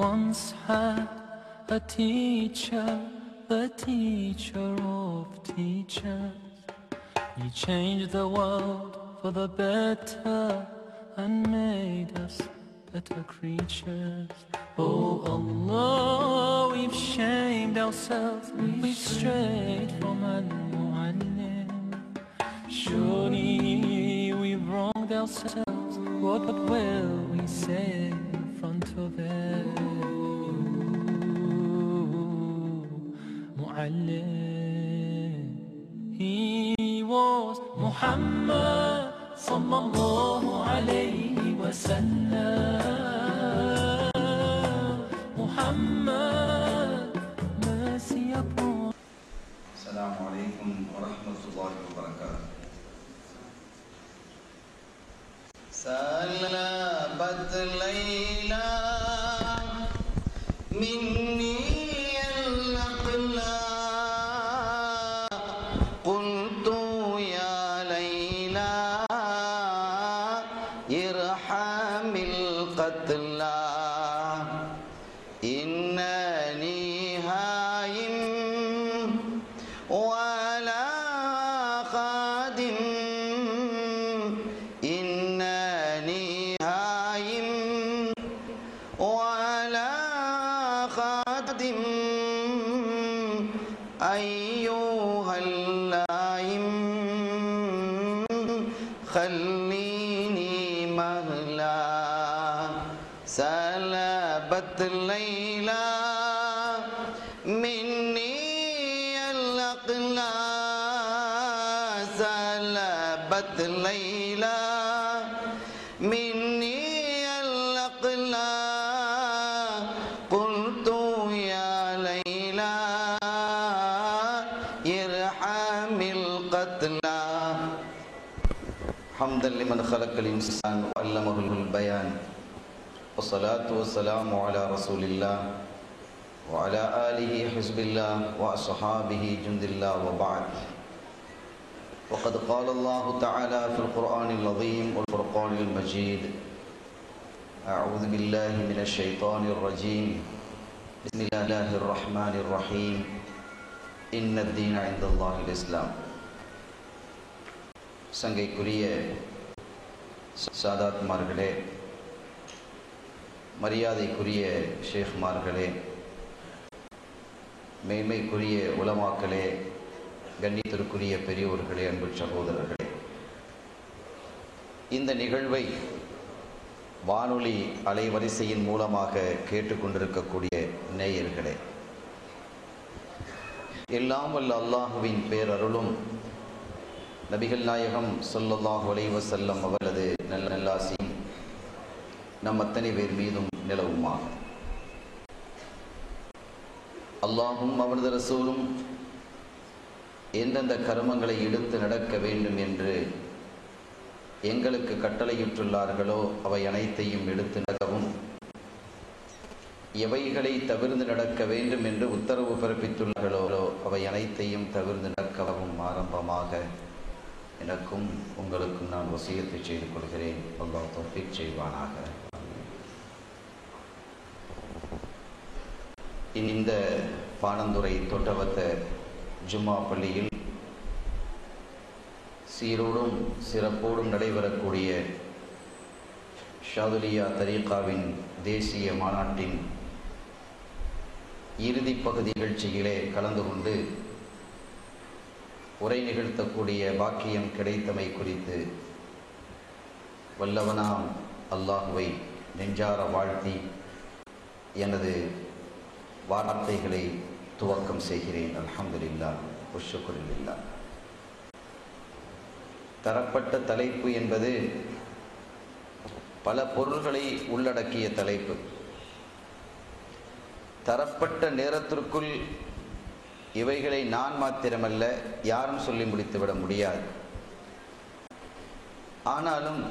once had a teacher, the teacher of teachers. He changed the world for the better and made us better creatures. Oh Allah, we've shamed ourselves, we've strayed from Al-Mu'allim. Surely we've wronged ourselves, what will we say in front of it? Mu'allim, he was Muhammad sallallahu alayhi wa sallam. Muhammad, mercy upon. Assalamu alaikum wa rahmatullahi wa barakatuh. Salabat Layla minni al-aqla qultu ya Layla irhamil qatla innani haim wala khadim innani haim wala khadim ayyuhal laim khallini mahla salabat layla minni al-aqla salabat layla minni al-aqla qultu ya layla irhamil qatla hamdan liman khalaqal insana wa 'allamahul bayan wassalatu wassalamu ala rasulillah wa ala alihi hizbillah wa ashabihi jundillah wa ba'd. وقد قال الله تعالى في القرآن العظيم والفرقان المجيد أعوذ بالله من الشيطان الرجيم بسم الله الرحمن الرحيم إن الدين عند الله الإسلام. சங்கைக்குரிய சாதாத்மார்களே, மரியாதைக்குரிய ஷேக்மார்களே, மேன்மைக்குரிய உலமாக்களே, கண்ணியத்திற்குரிய பெரியோர்களே, அன்பு சகோதரர்களே, இந்த நிகழ்வை வானொலி அலைவரிசையின் மூலமாக கேட்டுக்கொண்டிருக்கக்கூடிய நேயர்களே, எல்லாம் வல்ல அல்லாஹுவின் பேரருளும் நபிகள் நாயகம் ஸல்லல்லாஹு அலைஹி வஸல்லம் அவரது நல்லாசியும் நம் அத்தனை பேர் மீதும் நிலவுமாக. அல்லாஹும் அவரது ரசூலும் எந்தெந்த கர்மங்களை எடுத்து நடக்க வேண்டும் என்று எங்களுக்கு கட்டளையிட்டுள்ளார்களோ அவை அனைத்தையும் எடுத்து நடக்கவும், எவைகளை தவிர்த்து நடக்க வேண்டும் என்று உத்தரவு பிறப்பித்துள்ளார்களோ அவை அனைத்தையும் தவிர்த்து நடக்கவும் ஆரம்பமாக எனக்கும் உங்களுக்கும் நான் வசியத்தை செய்து கொள்கிறேன். அல்லாஹ் தௌஃபீக் செய்வானாக. இந்த பாணந்துறை தொட்டவத்த ஜும்மா பள்ளியில் சீரோடும் சிறப்போடும் நடைபெறக்கூடிய ஷாதுலியா தரீகாவின் தேசிய மாநாட்டின் இறுதி பகுதி நிகழ்ச்சியிலே கலந்து கொண்டு உரை நிகழ்த்தக்கூடிய பாக்கியம் கிடைத்தமை குறித்து வல்லவனாம் அல்லாஹுவை நெஞ்சார வாழ்த்தி எனது வார்த்தைகளை துவக்கம் செய்கிறேன். அல்ஹம்துலில்லாஹ் வஷ்ஷுக்ருலில்லாஹ். தரப்பட்ட தலைப்பு என்பது பல பொருள்களை உள்ளடக்கிய தலைப்பு. தரப்பட்ட நேரத்திற்குள் இவைகளை நான் மாத்திரமல்ல யாரும் சொல்லி முடித்துவிட முடியாது. ஆனாலும்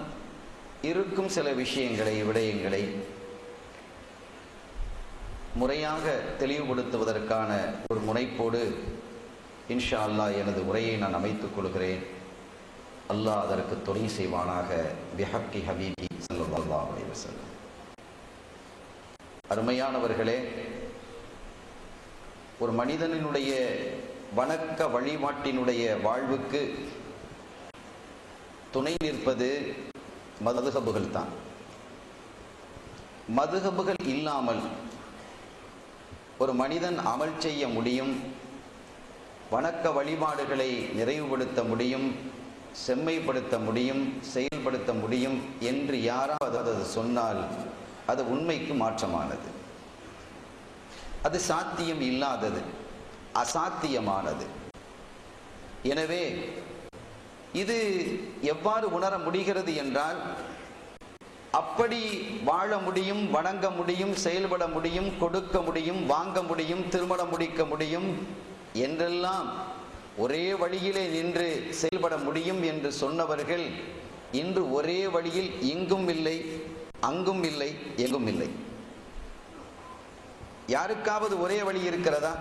இருக்கும் சில விடயங்களை முறையாக தெளிவுபடுத்துவதற்கான ஒரு முனைப்போடு இன்ஷா அல்லாஹ் எனது உரையை நான் அமைத்துக் கொள்கிறேன். அல்லாஹ் அதற்கு துணை செய்வானாக. பிஹக்கி ஹபீபி ஸல்லல்லாஹு அலைஹி வஸல்லம். அருமையானவர்களே, ஒரு மனிதனினுடைய வணக்க வழிபாட்டினுடைய வாழ்வுக்கு துணை நிற்பது மதுஹபுகள் தான். மதுஹபுகள் இல்லாமல் ஒரு மனிதன் அமல் செய்ய முடியும், வணக்க வழிபாடுகளை நிறைவுபடுத்த முடியும், செம்மைப்படுத்த முடியும், செயல்படுத்த முடியும் என்று யாராவது அது சொன்னால் அது உண்மைக்கு மாற்றமானது. அது சாத்தியம் இல்லாதது, அசாத்தியமானது. எனவே இது எவ்வாறு உணர முடிகிறது என்றால், அப்படி வாழ முடியும், வணங்க முடியும், செயல்பட முடியும், கொடுக்க முடியும், வாங்க முடியும், திருமணம் முடிக்க முடியும் என்றெல்லாம் ஒரே வழியிலே நின்று செயல்பட முடியும் என்று சொன்னவர்கள் இன்று ஒரே வழியில் இங்கும் இல்லை, அங்கும் இல்லை, எங்கும் இல்லை. யாருக்காவது ஒரே வழி இருக்கிறதா?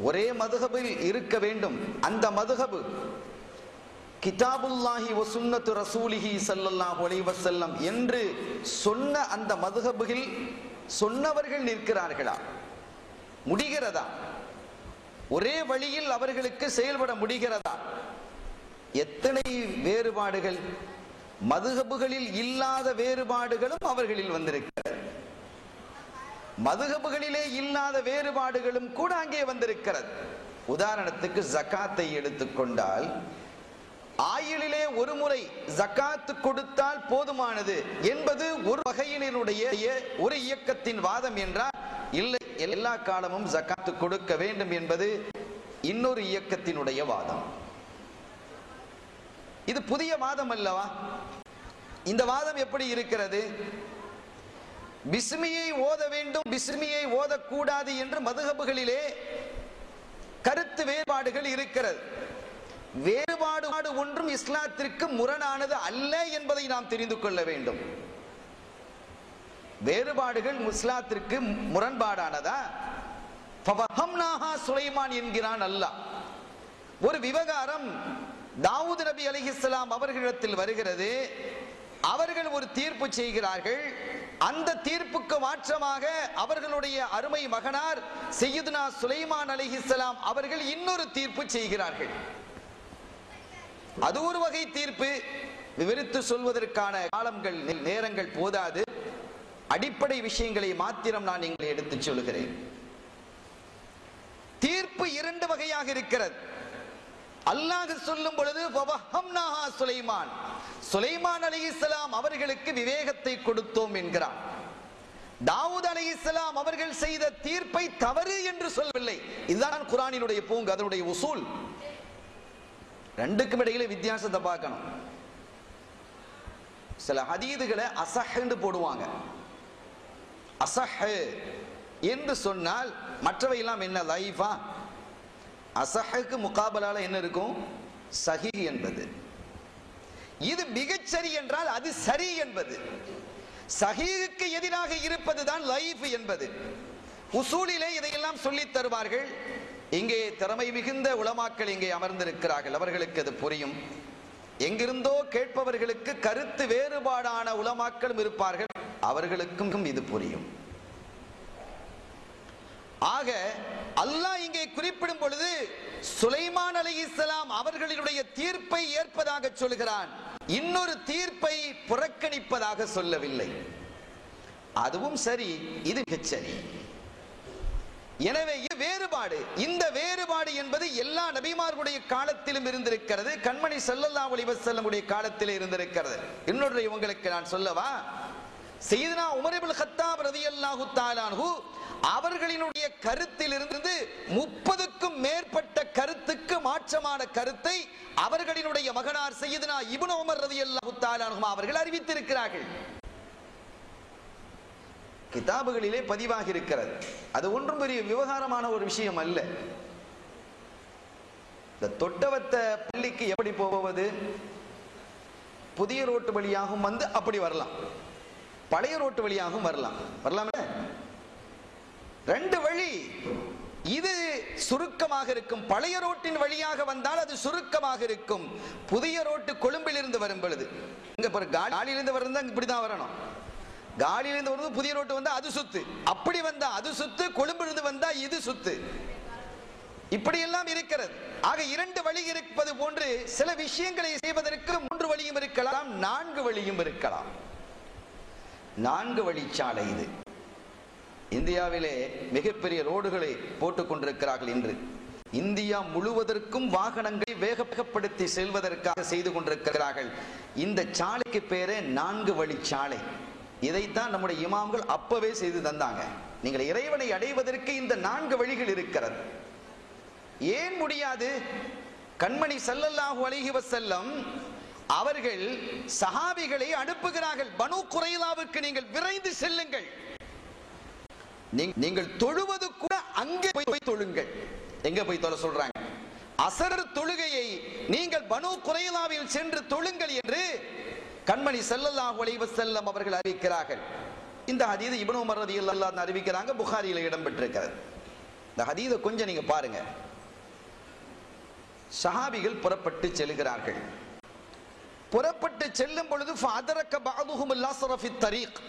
ஒரே மதுஹபில் இருக்க வேண்டும். அந்த மதுஹபு கிதாபுல்லாஹி வ சுன்னத்து ரசூலிஹி ஸல்லல்லாஹு அலைஹி வஸல்லம் என்று சொன்ன அந்த மதுஹபில் சொன்னவர்கள் நிற்கிறார்களா? முடிகிறதா? ஒரே வழியில் அவர்களுக்கு செயல்பட முடிகிறதா? எத்தனை வேறுபாடுகள்! மதுஹபுகளில் இல்லாத வேறுபாடுகளும் அவர்களில் வந்திருக்கிறது. மதுஹபுகளிலே இல்லாத வேறுபாடுகளும் கூட அங்கே வந்திருக்கிறது. உதாரணத்துக்கு ஜகாத்தை எடுத்துக்கொண்டால், ஆயுளிலே ஒரு முறை ஜகாத்து கொடுத்தால் போதுமானது என்பது ஒரு வகையினருடைய ஒரு இயக்கத்தின் வாதம் என்றால், இல்லை, எல்லா காலமும் ஜகாத்து கொடுக்க வேண்டும் என்பது இன்னொரு இயக்கத்தினுடைய வாதம். இது புதிய வாதம் அல்லவா? இந்த வாதம் எப்படி இருக்கிறது? பிஸ்மியை ஓத வேண்டும், பிஸ்மியை ஓதக்கூடாது என்று மதுஹபுகளிலே கருத்து வேறுபாடுகள் இருக்கிறது. வேறுபாடு ஒன்றும் இஸ்லாத்திற்கு முரணானது அல்ல என்பதை நாம் தெரிந்து கொள்ள வேண்டும். வேறுபாடுகள் இஸ்லாத்திற்கு முரண்பாடானதா? ஃபவஹம்னாஹா சுலைமான் என்கிறான் அல்லாஹ். ஒரு விவகாரம் தாவூத் நபி அலைஹிஸ்ஸலாம் அவர்களிடத்தில் வருகிறது. அவர்கள் ஒரு தீர்ப்பு செய்கிறார்கள். அந்த தீர்ப்புக்கு மாற்றமாக அவர்களுடைய அருமை மகனார் சையதுனா சுலைமான் அலைஹிஸ்ஸலாம் அவர்கள் இன்னொரு தீர்ப்பு செய்கிறார்கள். அது ஒரு வகை தீர்ப்பு. விவரித்து சொல்வதற்கான காலங்கள் நேரங்கள் போதாது. அடிப்படை விஷயங்களை மாத்திரம் நான் இங்கே எடுத்துச் சொல்கிறேன். தீர்ப்பு இரண்டு வகையாக இருக்கிறது. அல்லாஹ் சொல்லும் பொழுது வவஹம்னாஹா சுலைமான், சுலைமான் அலைஹிஸ்ஸலாம் அவர்களுக்கு விவேகத்தை கொடுத்தோம் என்கிறான். தாவூத் அலைஹிஸ்ஸலாம் அவர்கள் செய்த தீர்ப்பை தவறு என்று சொல்லவில்லை. இதுதான் குர்ஆனினுடைய பூங்கு, அதனுடைய உசூல். ரெண்டுக்கும் இடையில வித்தியாசத்தை பார்க்கணும். சில ஹதீதுகளை அஸஹ் என்று போடுவாங்க. அஸஹ் என்று சொன்னால் மற்றவை எல்லாம் என்ன, லைஃபா? அஸஹ்க்கு முகாபலால என்ன இருக்கும்? சஹீஹ் என்பது. இது மிகச்சரி என்றால் அது சரி என்பது. சஹீஹுக்கு எதிராக இருப்பதுதான் லைஃப் என்பது. உசூலிலே இதையெல்லாம் சொல்லித் தருவார்கள். இங்கே திறமை மிகுந்த உலமாக்கள் இங்கே அமர்ந்திருக்கிறார்கள், அவர்களுக்கு அது புரியும். எங்கிருந்தோ கேட்பவர்களுக்கு கருத்து வேறுபாடான உலமாக்களும் இருப்பார்கள், அவர்களுக்கும் இது புரியும். ஆக அல்லாஹ் இங்கே குறிப்பிடும் பொழுது சுலைமான் அலைஹிஸ்ஸலாம் அவர்களுடைய தீர்ப்பை ஏற்பதாக சொல்கிறான், இன்னொரு தீர்ப்பை புறக்கணிப்பதாக சொல்லவில்லை. அதுவும் சரி, இது மிகச்சரி. எனவே வேறுபாடு, இந்த வேறுபாடு என்பது எல்லா நபிமார்களுடைய காலத்திலும் இருந்திருக்கிறது. கண்மணி ஸல்லல்லாஹு அலைஹி வஸல்லம் உடைய காலத்திலே இருந்திருக்கிறது. இன்னொரு உங்களுக்கு நான் சொல்லவா? சையதுனா உமர் இப்னு கத்தாப் ரலியல்லாஹு தஆலா அன்ஹு அவர்களினுடைய கருத்தில் இருந்து 30க்கும் மேற்பட்ட கருத்துக்கு மாற்றமான கருத்தை அவர்களினுடைய மகனார் சையதுனா இப்னு உமர் ரலியல்லாஹு தஆலா அன்ஹு அவர்கள் அறிவித்திருக்கிறார்கள். கிதாபுகளிலே பதிவாகி இருக்கிறது. அது ஒன்றும் பெரிய விவகாரமான ஒரு விஷயம் அல்ல. இந்த தொட்டவத்த பள்ளிக்கு எப்படி போவது? புதிய ரோட்டு வழியாகவும் வந்து அப்படி வரலாம், பழைய ரோட்டு வழியாகவும் வரலாம். வரலாமே, ரெண்டு வழி. இது சுருக்கமாக இருக்கும். பழைய ரோட்டின் வழியாக வந்தால் அது சுருக்கமாக இருக்கும். புதிய ரோட்டு கொழும்பில் இருந்து வரும் பொழுது, இங்க காலியிலிருந்து வரணும், இப்படிதான் வரணும். காலியிலிருந்து வருது புதிய ரோட்டு வந்தா அது சுத்து, அப்படி வந்தா அது சுத்து, கொழும்பிலிருந்து வந்தா இது சுத்து, இப்படி எல்லாம் இருக்கிறது. ஆக இரண்டு வழி இருப்பது போன்று சில விஷயங்களை செய்வதற்கு மூன்று வழியும் இருக்கலாம், நான்கு வழியும் இருக்கலாம். நான்கு வழிச்சாலை இது. இந்தியாவிலே மிகப்பெரிய ரோடுகளை போட்டுக் கொண்டிருக்கிறார்கள். இன்று இந்தியா முழுவதற்கும் வாகனங்களை வேகப்படுத்தி செல்வதற்காக செய்து கொண்டிருக்கிறார்கள். இந்த சாலைக்கு பேரே நான்கு வழிச்சாலை. இதைத்தான் நம்முடைய இமாம்கள் அப்பவே செய்து தந்தாங்க. நீங்கள் இறைவனை அடைவதற்கு இந்த நான்கு வழிகள் இருக்கிறது. ஏன் முடியாது? கண்மணி ஸல்லல்லாஹு அலைஹி வஸல்லம் அவர்கள் சஹாபிகளை அனுப்புகிறார்கள், பனு குறைலாவுக்கு நீங்கள் விரைந்து செல்லுங்கள், நீங்கள் தொழுவது கூட அங்கே போய் தொழுங்கள். எங்க போய் தொழ சொல்றாங்க? அசர் தொழுகையை நீங்கள் பனு குறைலாவில் சென்று தொழுங்கள் என்று கண்மணி ஸல்லல்லாஹு அலைஹி வஸல்லம் அவர்கள் அறிவிக்கிறார்கள். இந்த ஹதீஸ் இப்னு உமர் ரலியல்லாஹு அன்ஹு அறிவிக்கிறாங்க, புகாரியில் இடம்பெற்றிருக்கிறது. இந்த ஹதீஸை கொஞ்சம் நீங்க பாருங்க. சஹாபிகள் புறப்பட்டு செல்கிறார்கள். புறப்பட்டு செல்லும் பொழுது ஃபஅதரக பஅதுஹும் அல்-அஸ்ர ஃபி த்தரீக்,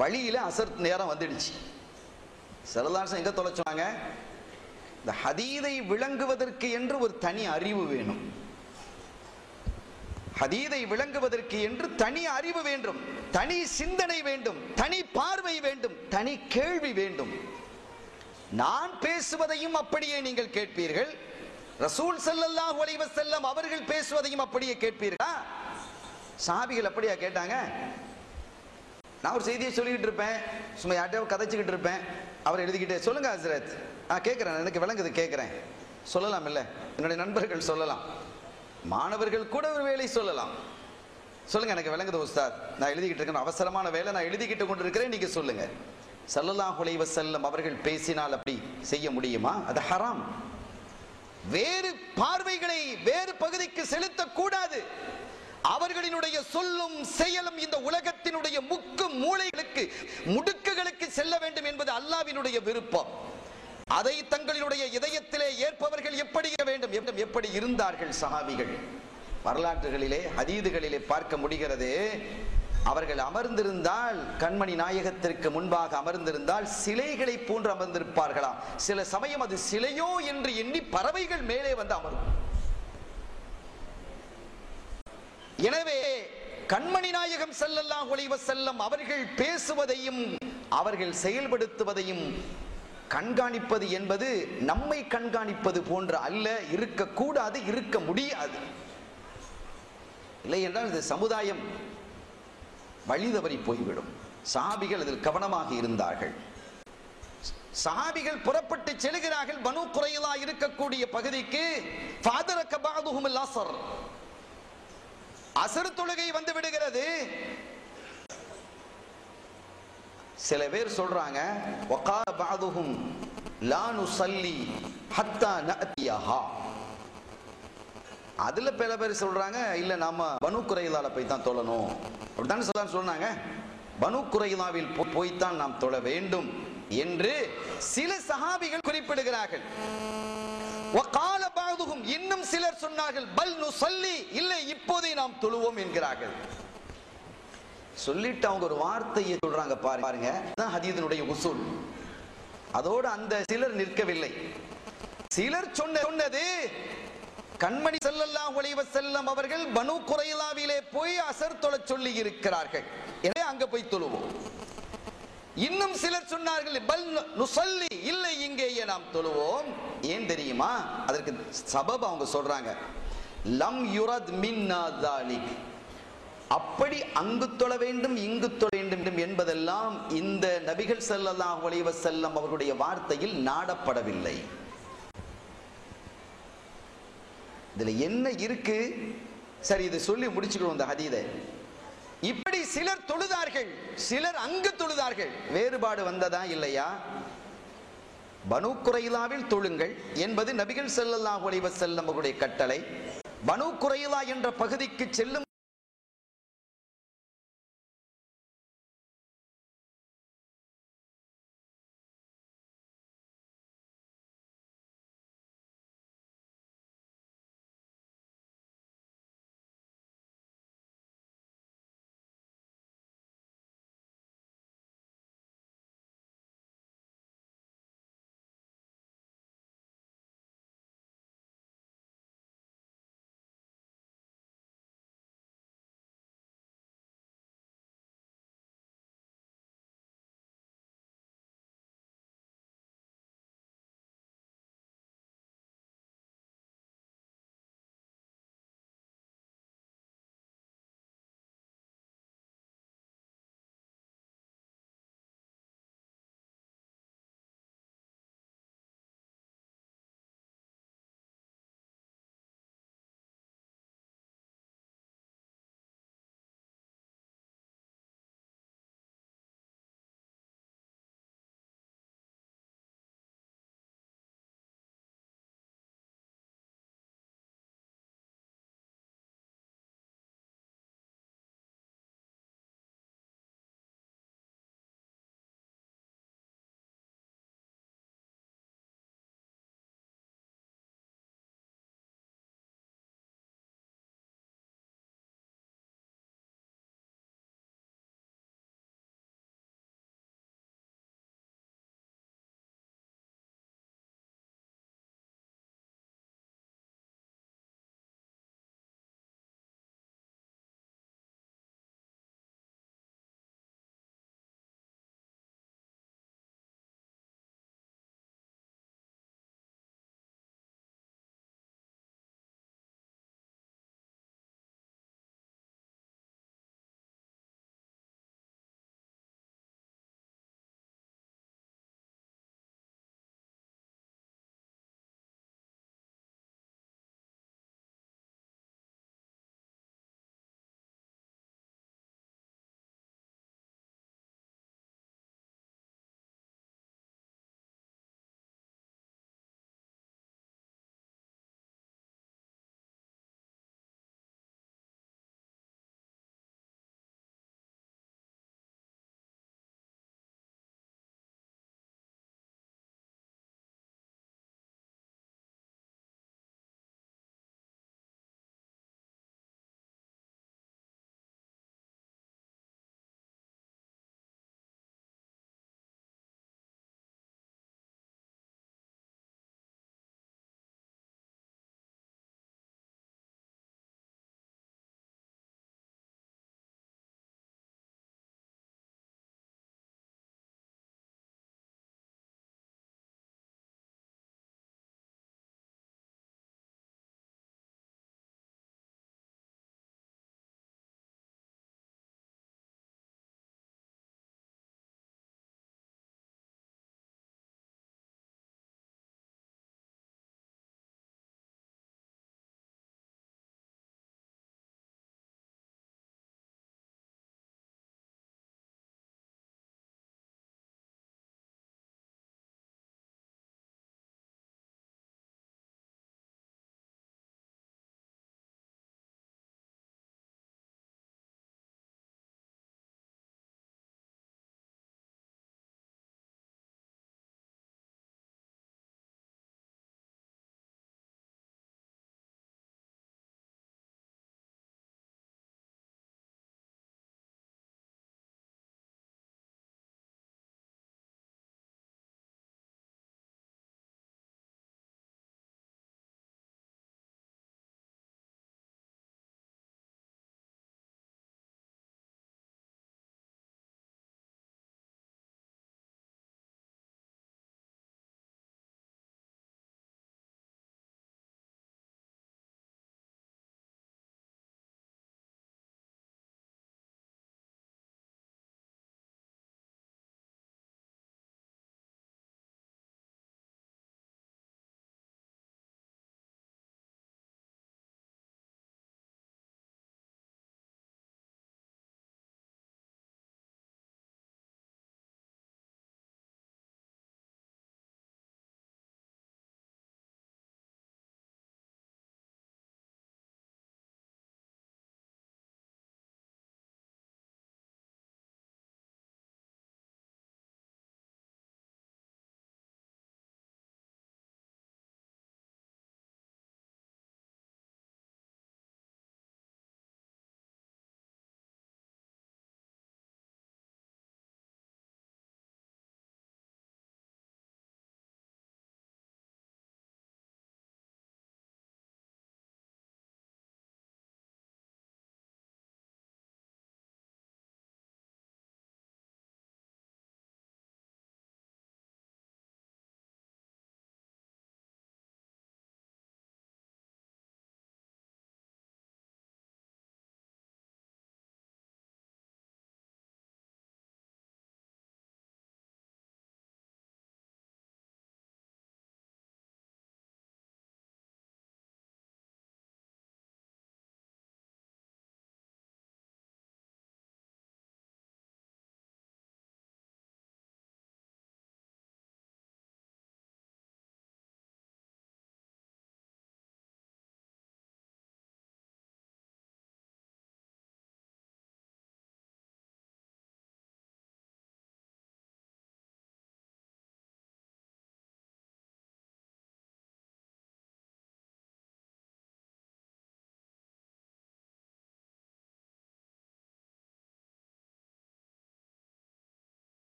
வழியில அசர் நேரம் வந்துடுச்சு. ஸல்லல்லாஹு எங்க தொலைச்சாங்க? இந்த ஹதீதை விளங்குவதற்கு என்று ஒரு தனி அறிவு வேணும். ஹதீதை விளங்குவதற்கு என்று தனி அறிவு வேண்டும், தனி சிந்தனை வேண்டும், தனி பார்வை வேண்டும், தனி கேள்வி வேண்டும். நான் பேசுவதையும் அப்படியே நீங்கள் கேட்பீர்கள், ரசூல் ஸல்லல்லாஹு அலைஹி வஸல்லம் அவர்கள் பேசுவதையும் அப்படியே கேட்பீர்களா? சஹாபிகள் அப்படியா கேட்டாங்க? நான் ஒரு செய்தியை சொல்லிக்கிட்டு இருப்பேன், சும்மா யார்ட்டையோ கதைச்சிக்கிட்டு இருப்பேன், அவர் எழுதிக்கிட்டே சொல்லுங்க ஹஸ்ரத், நான் கேட்குறேன், எனக்கு விளங்குது கேட்குறேன், சொல்லலாம் இல்லை? என்னுடைய நண்பர்கள் சொல்லலாம், மாணவர்கள் கூட ஒரு வேலை சொல்லலாம். சொல்லுங்க எனக்கு விளங்குது உஸ்தாத், நான் எழுதிக்கிட்டு இருக்கேன், அவசரமான வேலை, நான் எழுதிக்கிட்டு கொண்டு இருக்கிறேன், நீங்க சொல்லுங்க. ஸல்லல்லாஹு அலைஹி வஸல்லம் அவர்கள் பேசினால் அப்படி செய்ய முடியுமா? அது ஹராம். வேறு பார்வைகளை வேறு பகுதிக்கு செலுத்தக்கூடாது. அவர்களினுடைய சொல்லும் செயலும் இந்த உலகத்தினுடைய முக்கு மூளைகளுக்கு முடுக்குகளுக்கு செல்ல வேண்டும் என்பது அல்லாஹ்வினுடைய விருப்பம். அதை தங்களுடைய இதயத்திலே ஏற்பவர்கள் எப்படி வேண்டும், எப்படி இருந்தார்கள் சஹாபிகள்? வரலாற்றுகளிலே ஹதீதுகளிலே பார்க்க முடிகிறது. அவர்கள் அமர்ந்திருந்தால், கண்மணி நாயகத்திற்கு முன்பாக அமர்ந்திருந்தால் சிலைகளை போன்று அமர்ந்திருப்பார்களாம். சில சமயம் அது சிலையோ என்று எண்ணி பறவைகள் மேலே வந்து அமரும். எனவே கண்மணி நாயகம் ஸல்லல்லாஹு அலைஹி வஸல்லம் அவர்கள் பேசுவதையும் அவர்கள் செயல்படுத்துவதையும் கண்காணிப்பது என்பது நம்மை கண்காணிப்பது போன்ற அல்ல, இருக்கக்கூடாது, இருக்க முடியாது. இல்லை என்றால் இது சமுதாயம் வழி தவறி போய்விடும். சஹாபிகள் அதில் கவனமாக இருந்தார்கள். சஹாபிகள் புறப்பட்டு செல்கிறார்கள் பனு குறைலா இருக்கக்கூடிய பகுதிக்கு. ஃபஅதரக பஅதுஹும் அல்-அஸ்ர், அஸ்ர் தொழுகை வந்து விடுகிறது. சில பேர் சொல்றாங்க வகால பஅதுஹும் லா நுஸல்லி ஹத்தா நஅதியஹா. அதுல பல பேர் சொல்றாங்க இல்ல நாம பனு குறைலால போய் தான் தொழணும் அப்படிதான் சொன்னாங்க. பனு குறைலாவில் போய்த்தான் நாம் தொழ வேண்டும் என்று சில சஹாபிகள் குறிப்பிடுகிறார்கள். வகால பஅதுஹும், இன்னும் சிலர் சொன்னார்கள் பல் நுஸல்லி, இல்லை இப்போதே நாம் தொழுவோம் என்கிறார்கள். சொல்லிட்டு அவங்க ஒரு வார்த்தையை சொல்றாங்க பாருங்க, அதுதான் ஹதீஸினுடைய உசூல். அதோடு அந்த சிலர் நிற்கவில்லை. சிலர் சொன்னது கண்மணி ஸல்லல்லாஹு அலைஹி வஸல்லம் அவர்கள் பனு குறைலாவிலே போய் அஸர் தொழச் சொல்லி இருக்கிறார்கள், எனவே அங்க போய் தொழுவோம். இன்னும் சிலர் சொன்னார்கள் பல் நுஸல்லி, இல்லை இங்கேயே நாம் தொழுவோம். ஏன் தெரியுமா? அதற்கு சபப் அவங்க சொல்றாங்க லம் யுரத் மின்னா ஸாலிக், அப்படி அங்கு தொழ வேண்டும் இங்கு தொழ வேண்டும் என்பதெல்லாம் இந்த நபிகள் ஸல்லல்லாஹு அலைஹி வஸல்லம் அவர்களுடைய வார்த்தையில் நாடப்படவில்லை. இதுல என்ன இருக்கு? சரி, இதை சொல்லி முடிச்சுக்கணும் இந்த ஹதீதை. இப்படி சிலர் தொழுதார்கள், சிலர் அங்கு தொழுதார்கள். வேறுபாடு வந்ததா இல்லையா? பனு குறைலாவில் தொழுங்கள் என்பது நபிகள் ஸல்லல்லாஹு அலைஹி வஸல்லம் அவர்களுடைய கட்டளை. பனு குறைலா என்ற பகுதிக்கு செல்லும்